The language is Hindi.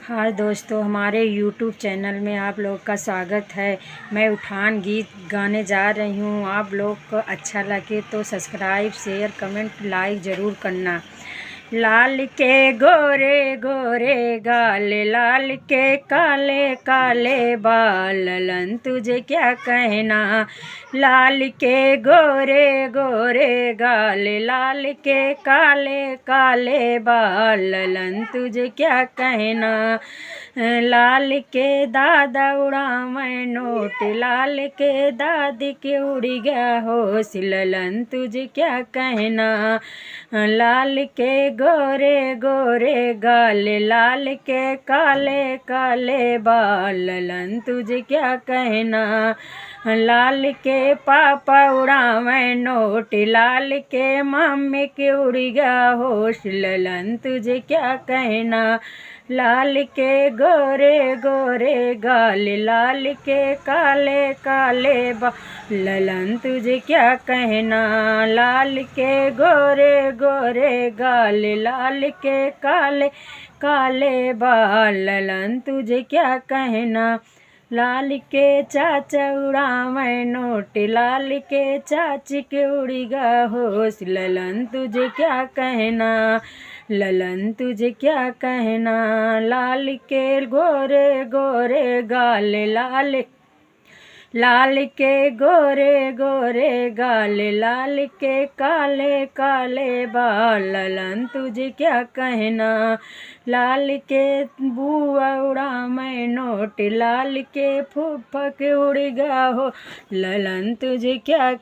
हाय दोस्तों, हमारे यूट्यूब चैनल में आप लोग का स्वागत है। मैं उठान गीत गाने जा रही हूँ। आप लोग को अच्छा लगे तो सब्सक्राइब, शेयर, कमेंट, लाइक ज़रूर करना। लाल के गोरे गोरे गाल, लाल के काले काले बाल, ललन तुझे क्या कहना। लाल के गोरे गोरे गाल, लाल के काले काले बाल, ललन तुझे क्या कहना। लाल के दादा उड़ा मैं नोट, लाल के दादी के उड़ गया होश, ललन तुझे क्या कहना। लाल के गोरे गोरे गाल, लाल के काले काले बाल, ललन तुझे क्या कहना। लाल के पापा उड़ा मैं नोट, लाल के मम्मी के उड़ गया होश, ललन तुझे क्या कहना। लाल के गोरे गोरे गाल, लाल के काले काले बाल, ललन तुझे क्या कहना। लाल के गोरे गोरे गाल, लाल के काले काले बाल, ललन तुझे क्या कहना। लाल के चाचा उड़ा मैं नोट, लाल के चाची के उड़ गया होश, ललन तुझे क्या कहना। ललन तुझे क्या कहना। लाल के गोरे गोरे गाल, लाल के गोरे गोरे गाल, लाल के काले काले बाल, ललन तुझे क्या कहना। लाल के बुआ उड़ा मैं नोट, लाल के फूफा के उड़ गया हो, ललन तुझे क्या